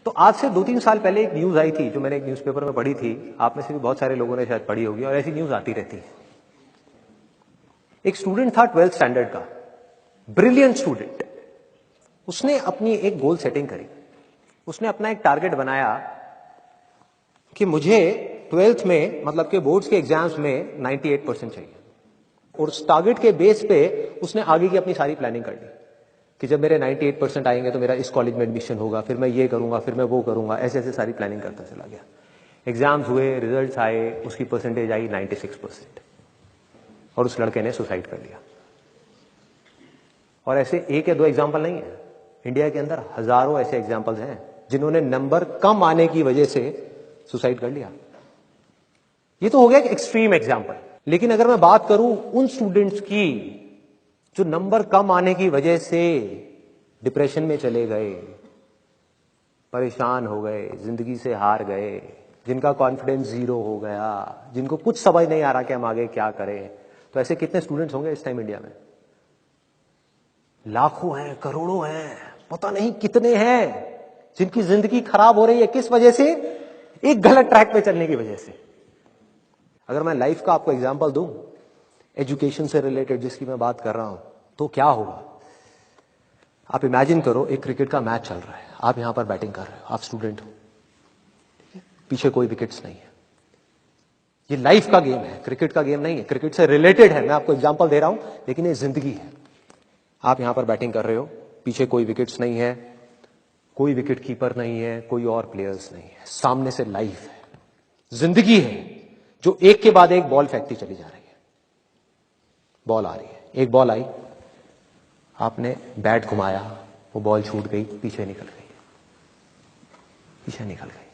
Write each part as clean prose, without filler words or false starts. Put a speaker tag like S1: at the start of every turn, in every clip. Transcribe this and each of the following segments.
S1: तो आज से 2-3 साल पहले एक न्यूज आई थी जो मैंने एक न्यूज़पेपर में पढ़ी थी, आप में से भी बहुत सारे लोगों ने शायद पढ़ी होगी और ऐसी न्यूज आती रहती है। एक स्टूडेंट था 12th स्टैंडर्ड का, ब्रिलियंट स्टूडेंट। उसने अपनी एक गोल सेटिंग करी, उसने अपना एक टारगेट बनाया कि मुझे 12th में मतलब के बोर्ड्स के एग्जाम्स में 98% चाहिए। और उस टारगेट के बेस पे उसने आगे की अपनी सारी प्लानिंग कर ली कि जब मेरे 98% आएंगे तो मेरा इस कॉलेज में एडमिशन होगा, फिर मैं ये करूंगा, फिर मैं वो करूंगा, ऐसे ऐसे सारी प्लानिंग करता चला गया। एग्जाम्स हुए, रिजल्ट्स आए, उसकी परसेंटेज आई 96% और उस लड़के ने सुसाइड कर लिया। और ऐसे एक या दो एग्जाम्पल नहीं है, इंडिया के अंदर हजारों ऐसे एग्जाम्पल्स हैं जिन्होंने नंबर कम आने की वजह से सुसाइड कर लिया। ये तो हो गया एक एक्सट्रीम एग्जाम्पल। लेकिन अगर मैं बात करूं उन स्टूडेंट्स की जो नंबर कम आने की वजह से डिप्रेशन में चले गए, परेशान हो गए, जिंदगी से हार गए, जिनका कॉन्फिडेंस जीरो हो गया, जिनको कुछ समझ नहीं आ रहा कि हम आगे क्या करें, तो ऐसे कितने स्टूडेंट्स होंगे इस टाइम इंडिया में? लाखों हैं, करोड़ों हैं, पता नहीं कितने हैं जिनकी जिंदगी खराब हो रही है। किस वजह से? एक गलत ट्रैक पे चलने की वजह से। अगर मैं लाइफ का आपको एग्जांपल दूं, एजुकेशन से रिलेटेड जिसकी मैं बात कर रहा हूं, तो क्या होगा? आप इमेजिन करो एक क्रिकेट का मैच चल रहा है, आप यहां पर बैटिंग कर रहे हो, आप स्टूडेंट हो, पीछे कोई विकेट्स नहीं है। ये लाइफ का गेम है, क्रिकेट का गेम नहीं है, क्रिकेट से रिलेटेड है, मैं आपको एग्जांपल दे रहा हूं, लेकिन ये जिंदगी है। आप यहां पर बैटिंग कर रहे हो, पीछे कोई विकेट्स नहीं है, कोई विकेट कीपर नहीं है, कोई और प्लेयर्स नहीं है, सामने से लाइफ है, जिंदगी है जो एक के बाद एक बॉल फेंकती चली जा रही है। बॉल आ रही है, एक बॉल आई, आपने बैट घुमाया, वो बॉल छूट गई, पीछे निकल गई, पीछे निकल गई।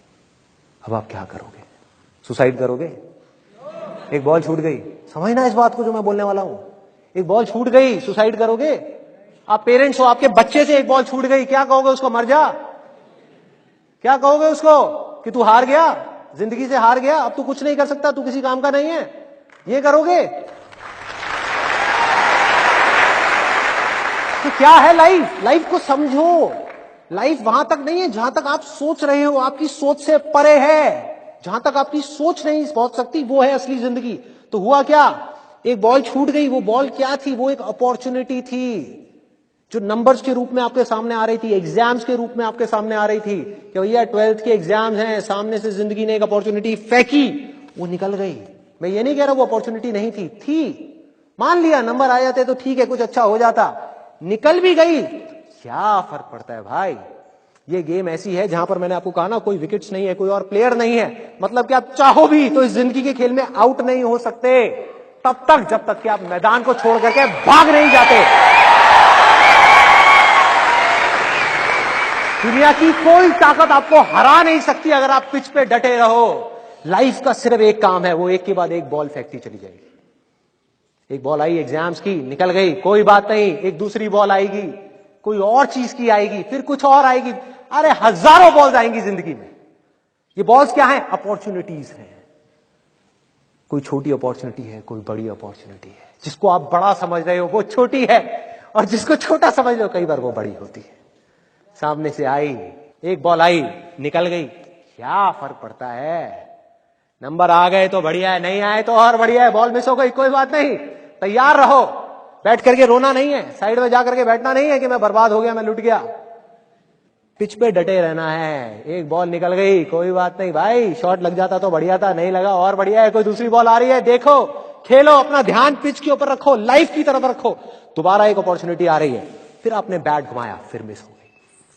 S1: अब आप क्या करोगे? सुसाइड करोगे? एक बॉल छूट गई, समझना इस बात को जो मैं बोलने वाला हूं। एक बॉल छूट गई, सुसाइड करोगे? आप पेरेंट्स हो, आपके बच्चे से एक बॉल छूट गई, क्या कहोगे उसको? मर जा? क्या कहोगे उसको कि तू हार गया, जिंदगी से हार गया, अब तू कुछ नहीं कर सकता, तू किसी काम का नहीं है? ये करोगे? तो क्या है लाइफ? लाइफ को समझो। लाइफ वहां तक नहीं है जहां तक आप सोच रहे हो, आपकी सोच से परे है। जहां तक आपकी सोच नहीं पहुंच सकती वो है असली जिंदगी। तो हुआ क्या? एक बॉल छूट गई। वो बॉल क्या थी? वो एक अपॉर्चुनिटी थी जो नंबर्स के रूप में आपके सामने आ रही थी, एग्जाम्स के रूप में आपके सामने आ रही थी कि भैया 12th के एग्जाम्स हैं, सामने से जिंदगी ने एक अपॉर्चुनिटी फेंकी, वो निकल गई। मैं ये नहीं कह रहा वो अपॉर्चुनिटी नहीं थी, मान लिया नंबर आ जाते तो ठीक है, कुछ अच्छा हो जाता, निकल भी गई, क्या फर्क पड़ता है भाई? ये गेम ऐसी है जहां पर मैंने आपको कहा ना, कोई विकेट्स नहीं है, कोई और प्लेयर नहीं है, मतलब कि आप चाहो भी तो इस जिंदगी के खेल में आउट नहीं हो सकते तब तक जब तक कि आप मैदान को छोड़ करके भाग नहीं जाते। दुनिया की कोई ताकत आपको हरा नहीं सकती अगर आप पिच पे डटे रहो। लाइफ का सिर्फ एक काम है, वो एक के बाद एक बॉल फेंकती चली जाएगी। एक बॉल आई एग्जाम्स की, निकल गई, कोई बात नहीं, एक दूसरी बॉल आएगी, कोई और चीज की आएगी, फिर कुछ और आएगी। अरे हजारों बॉल्स आएंगी जिंदगी में। ये बॉल्स क्या है? अपॉर्चुनिटीज हैं। कोई छोटी अपॉर्चुनिटी है, कोई बड़ी अपॉर्चुनिटी है। जिसको आप बड़ा समझ रहे हो वो छोटी है, और जिसको छोटा समझ रहे हो कई बार वो बड़ी होती है। सामने से आई, एक बॉल आई, निकल गई, क्या फर्क पड़ता है? नंबर आ गए तो बढ़िया है, नहीं आए तो और बढ़िया है, बॉल मिस हो गई, कोई बात नहीं, तैयार रहो। बैठ करके रोना नहीं है, साइड में जाकर के बैठना नहीं है कि मैं बर्बाद हो गया, मैं लुट गया। पिच पे डटे रहना है। एक बॉल निकल गई, कोई बात नहीं भाई, शॉट लग जाता तो बढ़िया था, नहीं लगा और बढ़िया है, कोई दूसरी बॉल आ रही है, देखो, खेलो, अपना ध्यान पिच के ऊपर रखो, लाइफ की तरफ रखो। दोबारा एक अपॉर्चुनिटी आ रही है, फिर आपने बैट घुमाया, फिर मिस हो गई,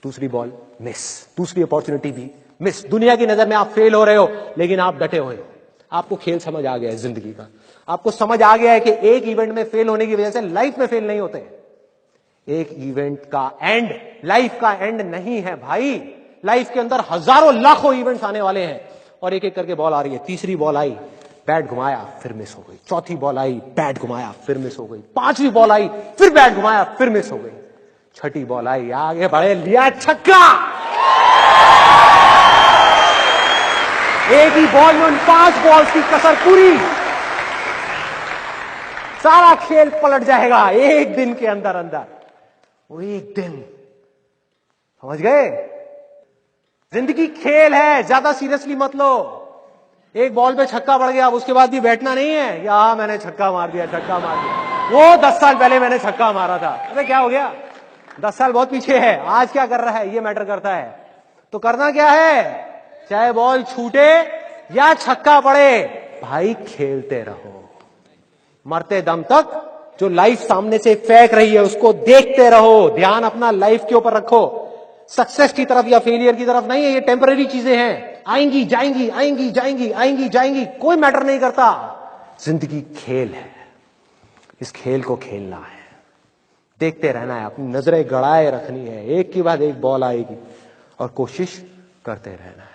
S1: दूसरी बॉल मिस, दूसरी अपॉर्चुनिटी भी मिस। दुनिया की नजर में आप फेल हो रहे हो, लेकिन आप डटे हुए हो। आपको खेल समझ आ गया है जिंदगी का, आपको समझ आ गया है कि एक इवेंट में फेल होने की वजह से लाइफ में फेल नहीं होते। एक इवेंट का एंड लाइफ का एंड नहीं है भाई। लाइफ के अंदर हजारों लाखों इवेंट्स आने वाले हैं, और एक एक करके बॉल आ रही है। तीसरी बॉल आई, बैट घुमाया, फिर मिस हो गई। चौथी बॉल आई, बैट घुमाया, फिर मिस हो गई। पांचवी बॉल आई, फिर बैट घुमाया, फिर मिस हो गई। छठी बॉल आई, आगे बढ़े, लिया छक्का। एक ही बॉल में उन 5 बॉल्स की कसर पूरी। सारा खेल पलट जाएगा एक दिन के अंदर अंदर। वो एक दिन, समझ गए? जिंदगी खेल है, ज्यादा सीरियसली मत लो। एक बॉल पे छक्का पड़ गया, अब उसके बाद भी बैठना नहीं है या मैंने छक्का मार दिया, छक्का मार दिया। वो 10 साल पहले मैंने छक्का मारा था, अरे क्या हो गया, 10 साल बहुत पीछे है, आज क्या कर रहा है ये मैटर करता है। तो करना क्या है, चाहे बॉल छूटे या छक्का पड़े, भाई खेलते रहो मरते दम तक। जो लाइफ सामने से फेंक रही है उसको देखते रहो, ध्यान अपना लाइफ के ऊपर रखो, सक्सेस की तरफ या फेलियर की तरफ नहीं है। ये टेम्पररी चीजें हैं, आएंगी जाएंगी, आएंगी जाएंगी, आएंगी जाएंगी, कोई मैटर नहीं करता। जिंदगी खेल है, इस खेल को खेलना है, देखते रहना है, अपनी नजरें गड़ाए रखनी है, एक के बाद एक बॉल आएगी और कोशिश करते रहना है।